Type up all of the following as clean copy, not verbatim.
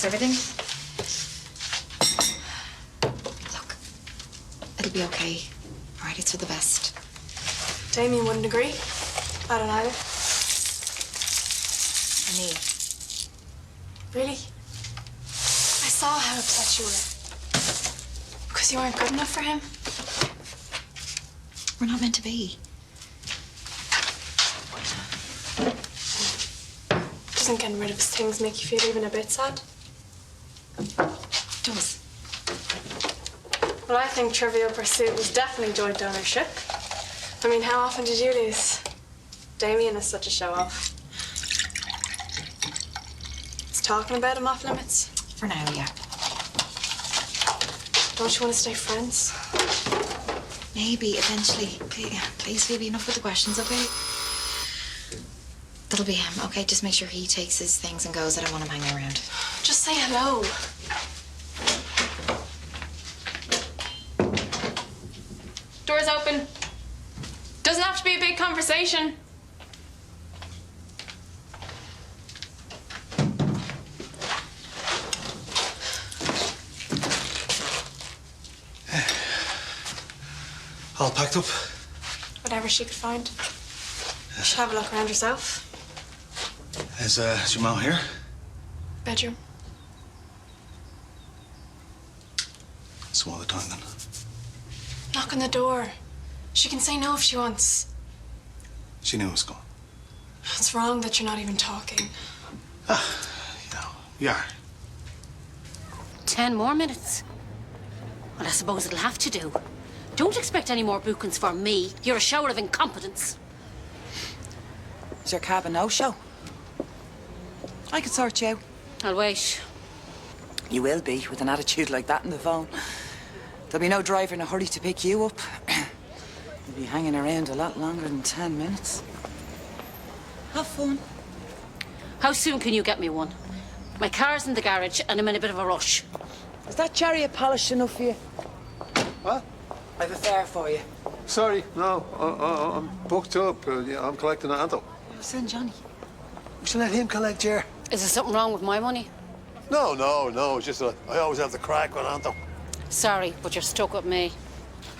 That's everything? Look, it'll be okay. All right, it's for the best. Damien wouldn't agree. I don't either. For me. Really? I saw how upset you were. Because you weren't good enough for him. We're not meant to be. Doesn't getting rid of his things make you feel even a bit sad? It does. Well, I think Trivial Pursuit was definitely joint ownership. I mean, how often did you lose? Damien is such a show-off. Is talking about him off limits? For now, yeah. Don't you want to stay friends? Maybe, eventually. Please, Phoebe, enough with the questions, okay? That'll be him, okay? Just make sure he takes his things and goes. I don't want him hanging around. Just say hello. Doors open. Doesn't have to be a big conversation. All packed up? Whatever she could find. You should have a look around yourself. Is your mom here? Bedroom. Some other time then. Knock on the door. She can say no if she wants. She knew it was coming. It's wrong that you're not even talking. You are. 10 more minutes. Well, I suppose it'll have to do. Don't expect any more bookings from me. You're a shower of incompetence. Is your cab a no-show? I could sort you out. I'll wait. You will be, with an attitude like that on the phone. There'll be no driver in a hurry to pick you up. You'll be hanging around a lot longer than 10 minutes. Have fun. How soon can you get me one? My car's in the garage and I'm in a bit of a rush. Is that chariot polished enough for you? What? I've a fare for you. Sorry, no. I'm booked up. Yeah, I'm collecting Anto. I'll send Johnny. We should let him collect Jer. Is there something wrong with my money? No. It's just I always have the crack with Anto. Sorry, but you're stuck with me.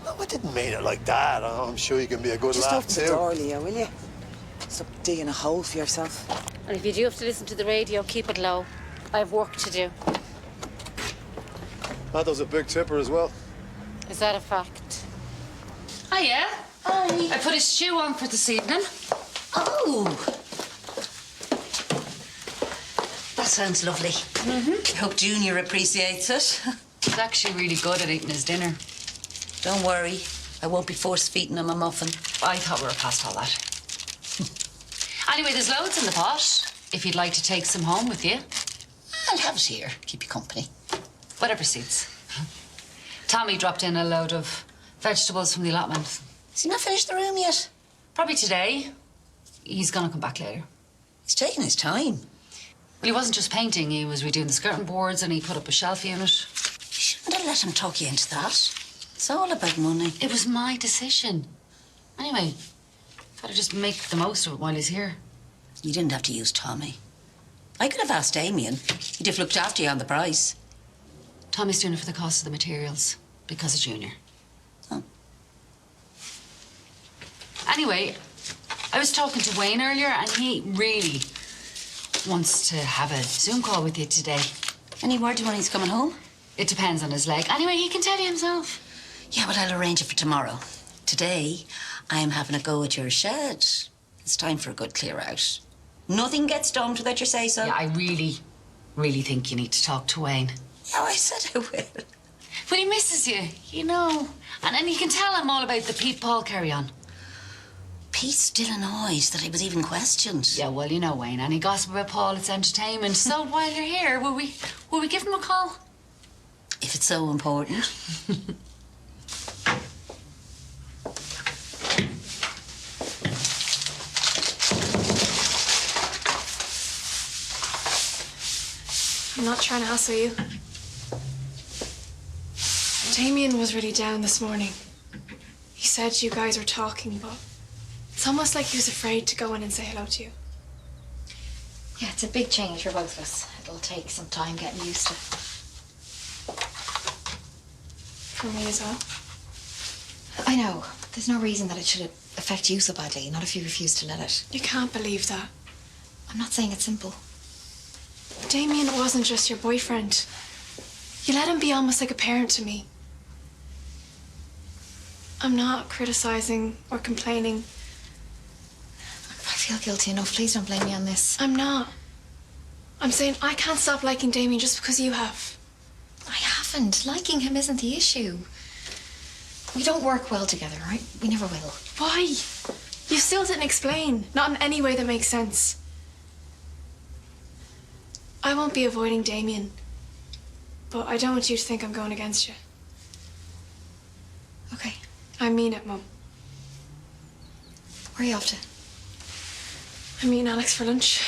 No, I didn't mean it like that. I'm sure you can be a good Just laugh, open too. the door, Leo, will you? Stop digging a hole for yourself. And if you do have to listen to the radio, keep it low. I have work to do. Anto's a big tipper as well. Is that a fact? Hiya. Hi. I put a stew on for this evening. Oh. That sounds lovely. I hope Junior appreciates it. He's actually really good at eating his dinner. Don't worry, I won't be force-feeding him a muffin. I thought we were past all that. Anyway, there's loads in the pot. If you'd like to take some home with you. I'll have it here, keep you company. Whatever suits. Tommy dropped in a load of vegetables from the allotment. Has he not finished the room yet? Probably today. He's gonna come back later. He's taking his time. Well, he wasn't just painting. He was redoing the skirting boards and he put up a shelf unit. You shouldn't have let him talk you into that. It's all about money. It was my decision. Anyway, gotta just make the most of it while he's here. You didn't have to use Tommy. I could have asked Damien. He'd have looked after you on the price. Tommy's doing it for the cost of the materials because of Junior. Oh. Anyway, I was talking to Wayne earlier and he really wants to have a Zoom call with you today. Any word when he's coming home? It depends on his leg. Anyway, he can tell you himself. Yeah, but I'll arrange it for tomorrow. Today, I'm having a go at your shed. It's time for a good clear out. Nothing gets done without your say-so. Yeah, I really think you need to talk to Wayne. Oh, I said I will. But he misses you, you know. And you can tell him all about the Pete Paul carry-on. Pete's still annoyed that I was even questioned. Yeah, well, you know, Wayne, any gossip about Paul, it's entertainment. So while you're here, will we give him a call? If it's so important. I'm not trying to hassle you. Damien was really down this morning. He said you guys were talking, but it's almost like he was afraid to go in and say hello to you. Yeah, it's a big change for both of us. It'll take some time getting used to. For me as well. I know. There's no reason that it should affect you so badly, not if you refuse to let it. You can't believe that. I'm not saying it's simple. Damien wasn't just your boyfriend. You let him be almost like a parent to me. I'm not criticizing or complaining. I feel guilty enough. Please don't blame me on this. I'm not. I'm saying I can't stop liking Damien just because you have. I haven't. Liking him isn't the issue. We don't work well together, right? We never will. Why? You still didn't explain. Not in any way that makes sense. I won't be avoiding Damien. But I don't want you to think I'm going against you. Okay. I mean it, Mum. Where are you off to? I'm meeting Alex for lunch.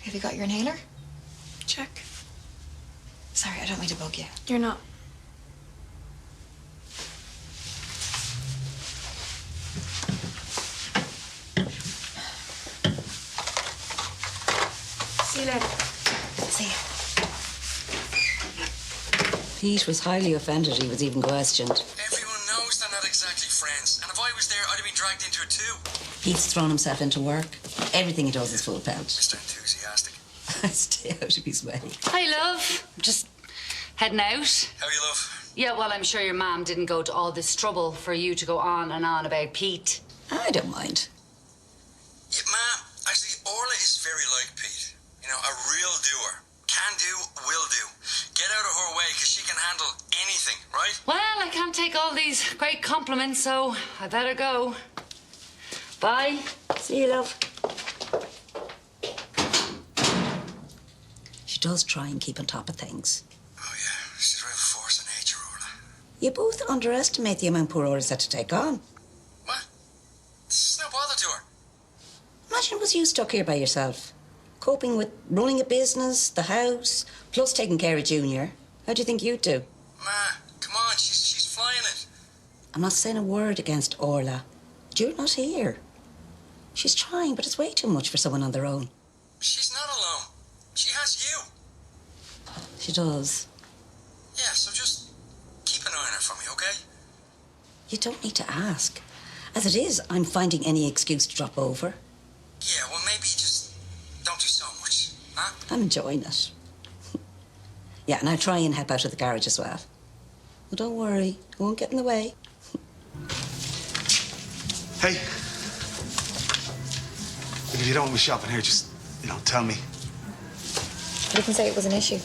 Have you got your inhaler? Check. Sorry, I don't mean to bug you. You're not. See you later. See you. Pete was highly offended he was even questioned. Everyone knows they're not exactly friends, and if I was there, I'd have been dragged into it too. Pete's thrown himself into work. Everything he does is full pelt. Mr. Enthusiastic. Stay out of his way. Hi, love. Just heading out. How are you, love? Yeah, well, I'm sure your mum didn't go to all this trouble for you to go on and on about Pete. I don't mind. Yeah, Ma, actually, Orla is very like Pete. You know, a real doer. Can do, will do. Get out of her way, because she can handle anything, right? Well, I can't take all these great compliments, so I better go. Bye. See you, love. She does try and keep on top of things. Oh, yeah. She's a real force of nature, Orla. You both underestimate the amount poor Orla's had to take on. What? It's no bother to her. Imagine it was you stuck here by yourself, coping with running a business, the house, plus taking care of Junior. How do you think you'd do? Ma, come on. She's flying it. I'm not saying a word against Orla. But you're not here. She's trying, but it's way too much for someone on their own. She's not alone. She has you. She does. Yeah, so just keep an eye on her for me, okay? You don't need to ask. As it is, I'm finding any excuse to drop over. Yeah, well, maybe just don't do so much, huh? I'm enjoying it. Yeah, and I'll try and help out at the garage as well. Well, don't worry, I won't get in the way. Hey. Look, if you don't want me shopping here, just, tell me. You didn't say it was an issue.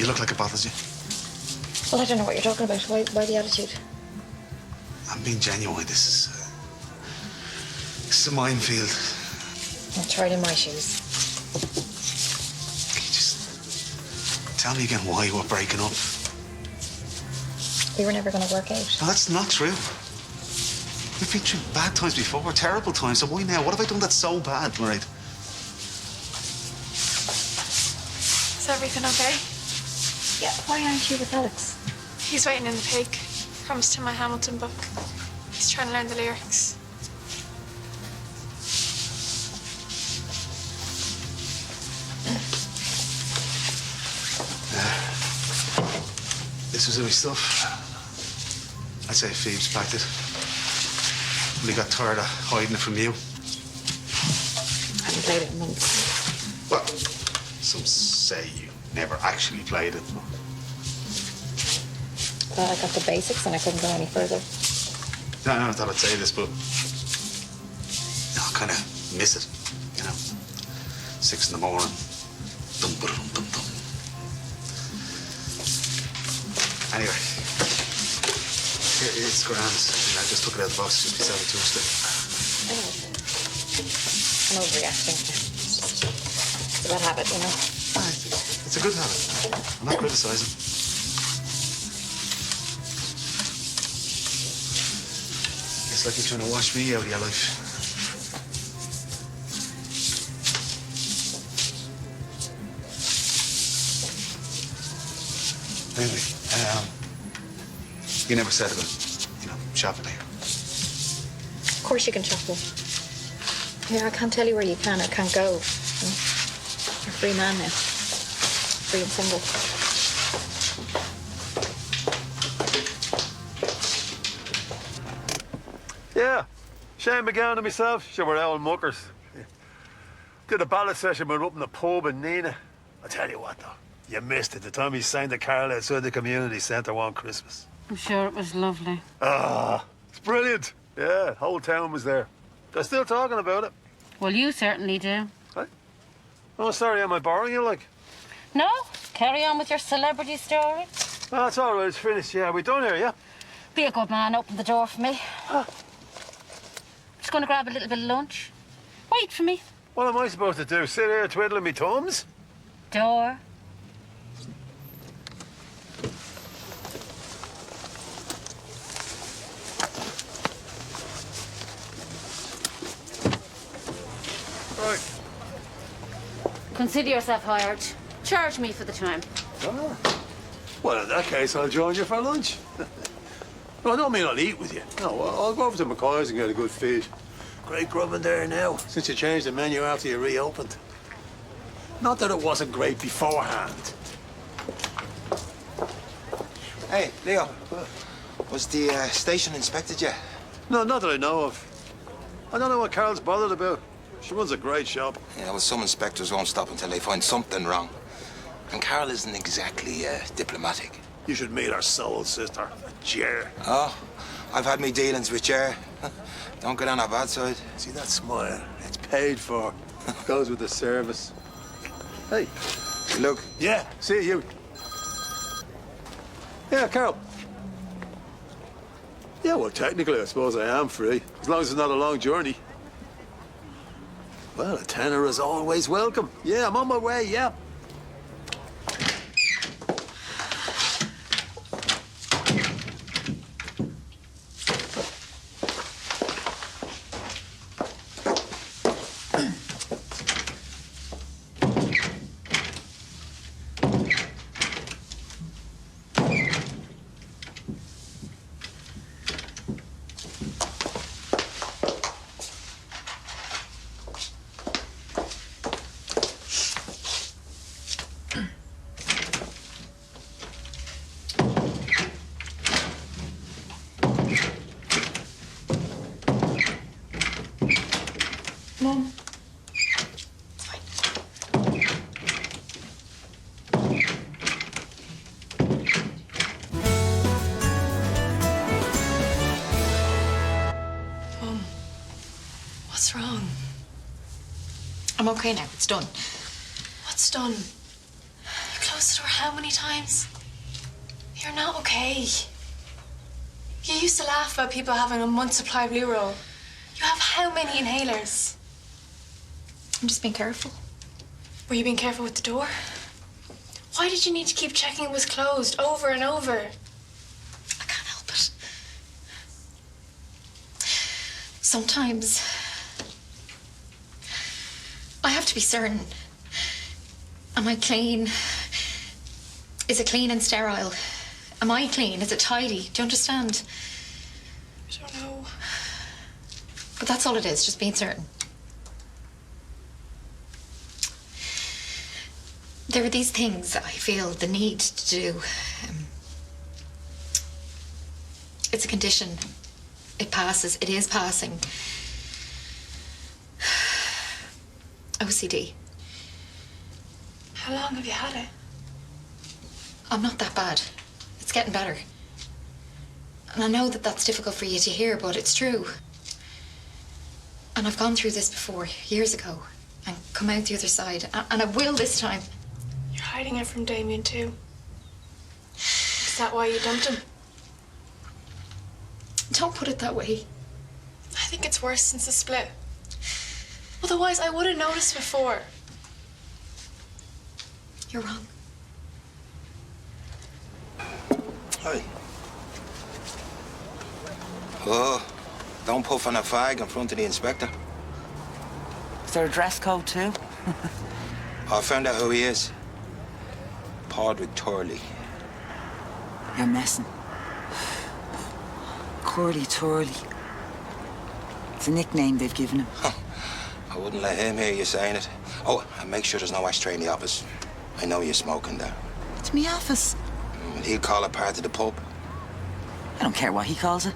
You look like it bothers you. Well, I don't know what you're talking about. Why the attitude? I'm being genuine. This is a minefield. I've tried in my shoes. Can you just tell me again why we're breaking up? We were never going to work out. No, that's not true. We've been through bad times before, terrible times, so why now? What have I done that's so bad, Mairead? Is everything okay? Yeah, why aren't you with Alex? He's waiting in the pig. Promised him my Hamilton book. He's trying to learn the lyrics. This was my stuff. I'd say Phoebe's packed it. We got tired of hiding it from you. I haven't played it in months. Well, some say you never actually played it. Well, I got the basics and I couldn't go any further. No, I thought I'd say this, but I kind of miss it, 6 in the morning. Dum, ba-dum, dum, dum. Anyway, it's grand. I just took it out of the box just beside the toaster. I know. I'm overreacting. It's a bad habit, It's a good habit. I'm not criticising. It's like you're trying to wash me out of your life. Anyway, you never said about, shopping here. Of course you can shop them. Here, I can't tell you where you can or can't go. free man now. Free and single. Yeah. Shane McGowan and myself, sure, we're old muckers. Did a ballad session with up in the pub in Nina. I tell you what, though, you missed it the time he sang the carol outside the community centre one Christmas. I'm sure it was lovely. Ah, it's brilliant. Yeah, whole town was there. They're still talking about it. Well, you certainly do. Hey? Oh, sorry, am I boring you, like? No? Carry on with your celebrity story. Oh, it's all right, it's finished. Yeah, we done here, yeah? Be a good man, open the door for me. Just going to grab a little bit of lunch. Wait for me. What am I supposed to do? Sit here twiddling me thumbs? Door. Right. Consider yourself hired. Charge me for the time. Ah. Well, in that case, I'll join you for lunch. No, I don't mean I'll eat with you. No, I'll go over to McCoy's and get a good feed. Great grub in there now, since you changed the menu after you reopened. Not that it wasn't great beforehand. Hey, Leo. Was the station inspected yet? No, not that I know of. I don't know what Carol's bothered about. She runs a great shop. Yeah, well, some inspectors won't stop until they find something wrong. And Carol isn't exactly diplomatic. You should meet our soul sister, Jer. Oh, I've had me dealings with Jer. Don't get on her bad side. See that smile? It's paid for. Goes with the service. Hey. Look. Yeah, see you. Yeah, Carol. Yeah, well, technically, I suppose I am free, as long as it's not a long journey. Well, a tenner is always welcome. Yeah, I'm on my way, yeah. Mom. Mom, what's wrong? I'm okay now. It's done. What's done? You closed the door how many times? You're not okay. You used to laugh about people having a month's supply of Blue Roll. You have how many inhalers? I'm just being careful. Were you being careful with the door? Why did you need to keep checking it was closed over and over? I can't help it. Sometimes I have to be certain. Am I clean? Is it clean and sterile? Am I clean? Is it tidy? Do you understand? I don't know. But that's all it is, just being certain. There are these things that I feel the need to do. It's a condition. It passes. It is passing. OCD. How long have you had it? I'm not that bad. It's getting better. And I know that that's difficult for you to hear, but it's true. And I've gone through this before, years ago, and come out the other side. And I will this time. You're hiding it from Damien, too. Is that why you dumped him? Don't put it that way. I think it's worse since the split. Otherwise, I would have noticed before. You're wrong. Hi. Oh, don't puff on a fag in front of the inspector. Is there a dress code too? I found out who he is. Padraig Turley. You're messing. Curly Turley. It's a nickname they've given him. I wouldn't let him hear you saying it. Oh, and make sure there's no ashtray in the office. I know you're smoking there. It's me office. He'll call it part of the pub. I don't care what he calls it.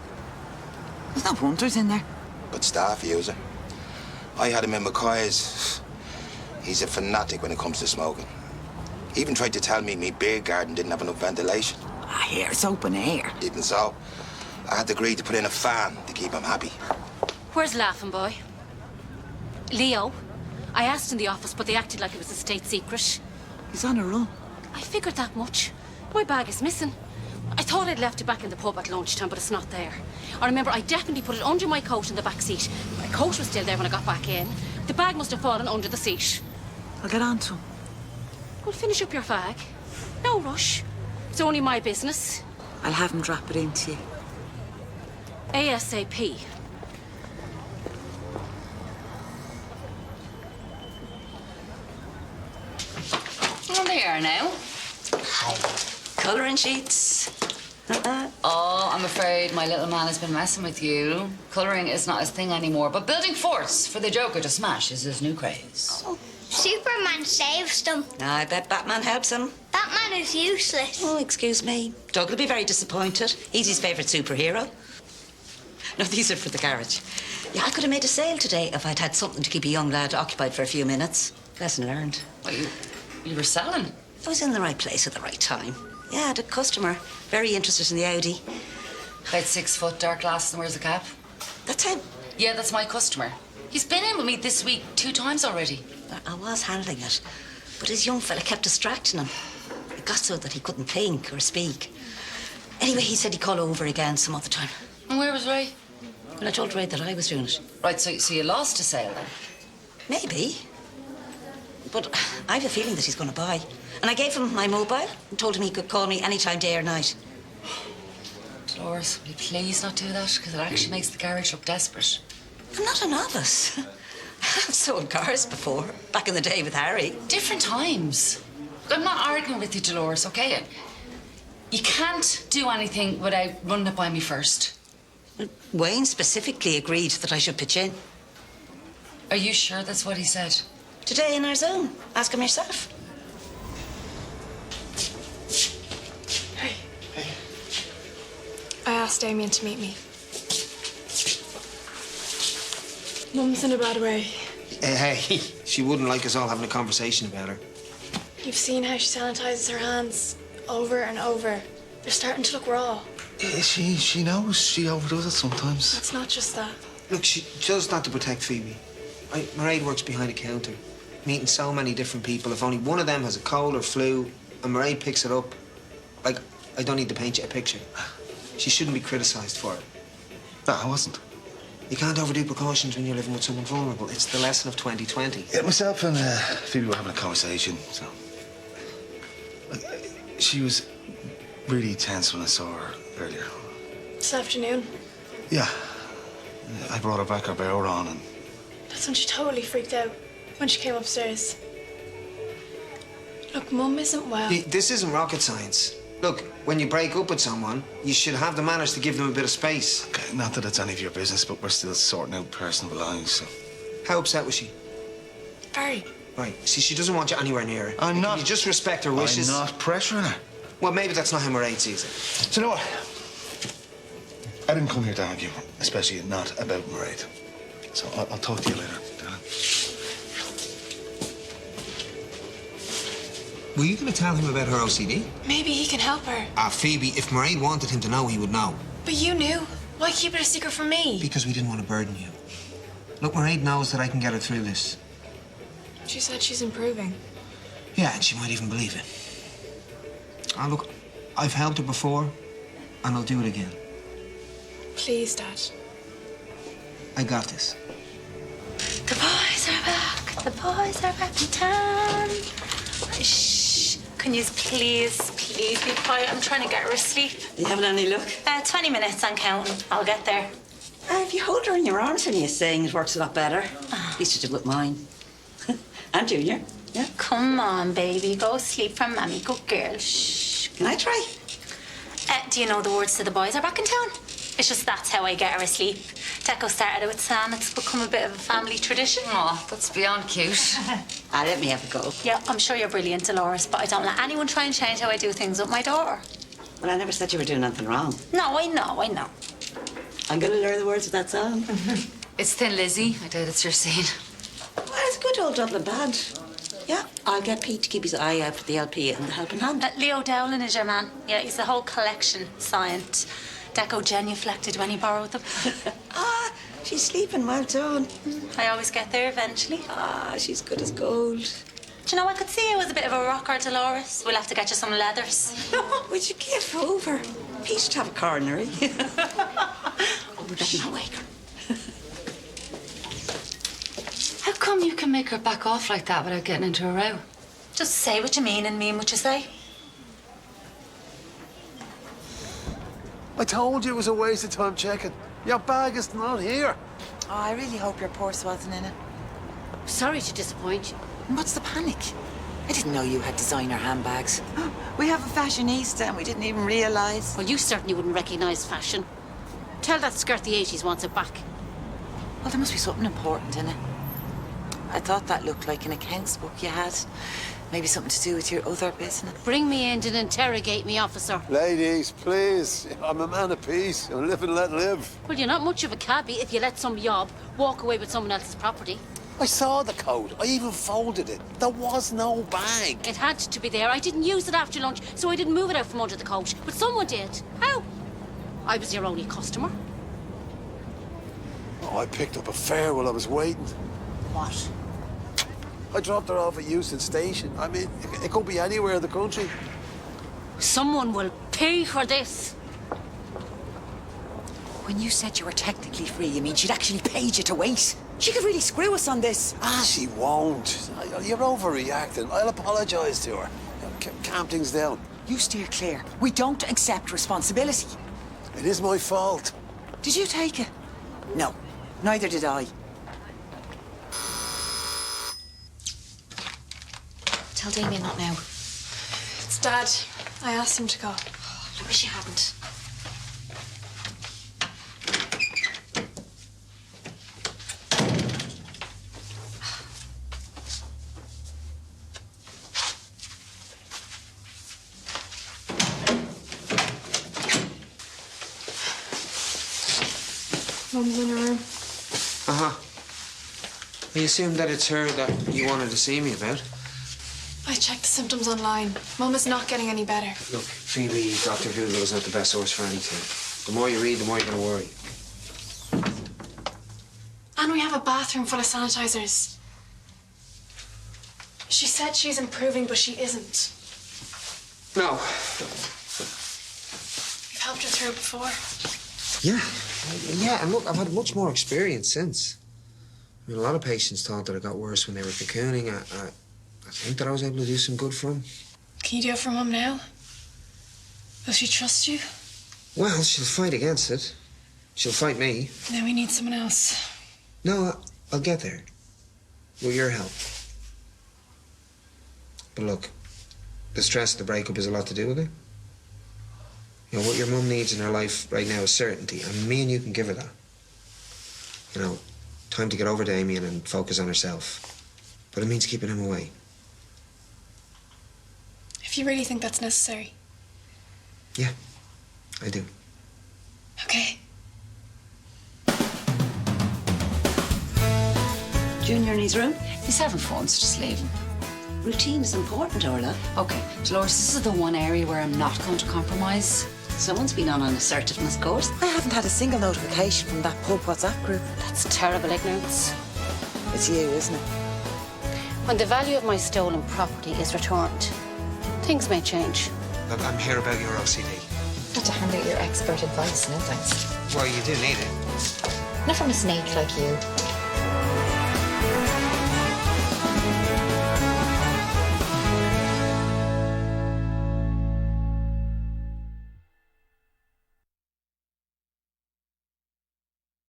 There's no punters in there. But staff use it. I had him in Mackay's. He's a fanatic when it comes to smoking. He even tried to tell me my beer garden didn't have enough ventilation. Ah, here, it's open air. Even so, I had to agree to put in a fan to keep him happy. Where's Laughing Boy? Leo? I asked in the office, but they acted like it was a state secret. He's on a run. I figured that much. My bag is missing. I thought I'd left it back in the pub at lunchtime, but it's not there. I remember I definitely put it under my coat in the back seat. My coat was still there when I got back in. The bag must have fallen under the seat. I'll get on to him. Well, finish up your fag. No rush. It's only my business. I'll have him drop it into you. ASAP. Well, there you are now. Colouring sheets. Oh, I'm afraid my little man has been messing with you. Colouring is not his thing anymore, but building forts for the Joker to smash is his new craze. Oh, Superman saves them. I bet Batman helps him. Batman is useless. Oh, excuse me. Doug will be very disappointed. He's his favourite superhero. No, these are for the garage. Yeah, I could have made a sale today if I'd had something to keep a young lad occupied for a few minutes. Lesson learned. Well, you were selling. I was in the right place at the right time. Yeah, I had a customer very interested in the Audi. About 6 foot, dark glasses and wears a cap. That's him. Yeah, that's my customer. He's been in with me this week 2 times already. I was handling it, but his young fella kept distracting him. It got so that he couldn't think or speak. Anyway, he said he'd call over again some other time. And where was Ray? Well, I told Ray that I was doing it. Right, so you lost a sale then? Maybe. But I have a feeling that he's going to buy. And I gave him my mobile and told him he could call me any time, day or night. Dolores, will you please not do that? Because it actually makes the garage look desperate. I'm not a novice. I've sold cars before, back in the day with Harry. Different times. I'm not arguing with you, Dolores, okay? You can't do anything without running it by me first. Wayne specifically agreed that I should pitch in. Are you sure that's what he said? Today in our zone. Ask him yourself. Hey. I asked Damien to meet me. Mum's in a bad way. Hey, she wouldn't like us all having a conversation about her. You've seen how she sanitizes her hands over and over. They're starting to look raw. Yeah, she knows she overdoes it sometimes. It's not just that. Look, she does that to protect Phoebe. Mairead works behind a counter, meeting so many different people. If only one of them has a cold or flu, and Mairead picks it up, like, I don't need to paint you a picture. She shouldn't be criticised for it. No, I wasn't. You can't overdo precautions when you're living with someone vulnerable. It's the lesson of 2020. Yeah, myself and Phoebe were having a conversation, so... she was really tense when I saw her earlier. This afternoon. Yeah. I brought her back her bear on and... That's when she totally freaked out. When she came upstairs. Look, Mum isn't well. This isn't rocket science. Look, when you break up with someone, you should have the manners to give them a bit of space. Okay, not that it's any of your business, but we're still sorting out personal belongings, so... How upset was she? Very. Right. See, she doesn't want you anywhere near her. I'm not. You just respect her wishes. I'm not pressuring her. Well, maybe that's not how Mairead sees it. So, you know what? I didn't come here to argue, especially not about Mairead. So I'll talk to you later, darling. Were you going to tell him about her OCD? Maybe he can help her. Phoebe, if Mairead wanted him to know, he would know. But you knew. Why keep it a secret from me? Because we didn't want to burden you. Look, Mairead knows that I can get her through this. She said she's improving. Yeah, and she might even believe it. Look, I've helped her before, and I'll do it again. Please, Dad. I got this. The boys are back. The boys are back in town. Shh. Can you please be quiet? I'm trying to get her asleep. You having any luck? 20 minutes, I'm counting. I'll get there. If you hold her in your arms when you're saying it works a lot better. Used to do with mine. And Junior. Yeah. Come on, baby. Go sleep for Mammy. Good girl. Shh. Can I try? Do you know the words to The Boys Are Back in Town? It's just that's how I get her asleep. Deco started it with Sam. It's become a bit of a family tradition. Oh, that's beyond cute. Let me have a go. Yeah, I'm sure you're brilliant, Dolores, but I don't let anyone try and change how I do things with my daughter. Well, I never said you were doing anything wrong. No, I know. I'm going to learn the words of that song. It's Thin Lizzy. I doubt it's your scene. Well, it's a good old Dublin band. Yeah, I'll get Pete to keep his eye out for the LP and the Helping Hand. Leo Dowling is your man. Yeah, he's the whole collection signed. Deco genuflected when he borrowed them. She's sleeping, well done. I always get there eventually. She's good as gold. Do you know, I could see you as a bit of a rocker, Dolores. We'll have to get you some leathers. Would you give over? Pete should have a coronary. We better not wake her. How come you can make her back off like that without getting into a row? Just say what you mean and mean what you say. I told you it was a waste of time checking. Your bag is not here. Oh, I really hope your purse wasn't in it. Sorry to disappoint you. And what's the panic? I didn't know you had designer handbags. We have a fashionista and we didn't even realise. Well, you certainly wouldn't recognise fashion. Tell that skirt the 80s wants it back. Well, there must be something important in it. I thought that looked like an accounts book you had. Maybe something to do with your other business. Bring me in and interrogate me, officer. Ladies, please. I'm a man of peace. I live and let live. Well, you're not much of a cabbie if you let some yob walk away with someone else's property. I saw the coat. I even folded it. There was no bag. It had to be there. I didn't use it after lunch, so I didn't move it out from under the coat. But someone did. How? I was your only customer. Oh, I picked up a fare while I was waiting. What? I dropped her off at Euston Station. I mean, it could be anywhere in the country. Someone will pay for this. When you said you were technically free, you mean she'd actually paid you to wait? She could really screw us on this. She won't. You're overreacting. I'll apologise to her. Calm things down. You steer clear. We don't accept responsibility. It is my fault. Did you take it? No, neither did I. Tell Damien not now. It's Dad. I asked him to go. I wish you hadn't. Mum's in her room. I assume that it's her that you wanted to see me about. I checked the symptoms online. Mum is not getting any better. Look, Phoebe, Dr. Google is not the best source for anything. The more you read, the more you're going to worry. And we have a bathroom full of sanitizers. She said she's improving, but she isn't. No. You've helped her through before. Yeah, and look, I've had much more experience since. I mean, a lot of patients thought that it got worse when they were cocooning. I think that I was able to do some good for them. Can you do it for Mum now? Will she trust you? Well, she'll fight against it. She'll fight me. Then we need someone else. No, I'll get there. With your help. But look, the stress of the breakup is a lot to do with it. You know, what your mum needs in her life right now is certainty, and me and you can give her that. You know, time to get over Damien and focus on herself. But it means keeping him away. If you really think that's necessary. Yeah, I do. Okay. Junior in his room? He's having fun, so just leave him. Routine is important, Orla. Okay, Dolores, this is the one area where I'm not going to compromise. Someone's been on an assertiveness course. I haven't had a single notification from that pub WhatsApp group. That's terrible ignorance. It's you, isn't it? When the value of my stolen property is returned, things may change. Look, I'm here about your OCD. Not to hand out your expert advice, no thanks. Well, you do need it. Not from a snake like you.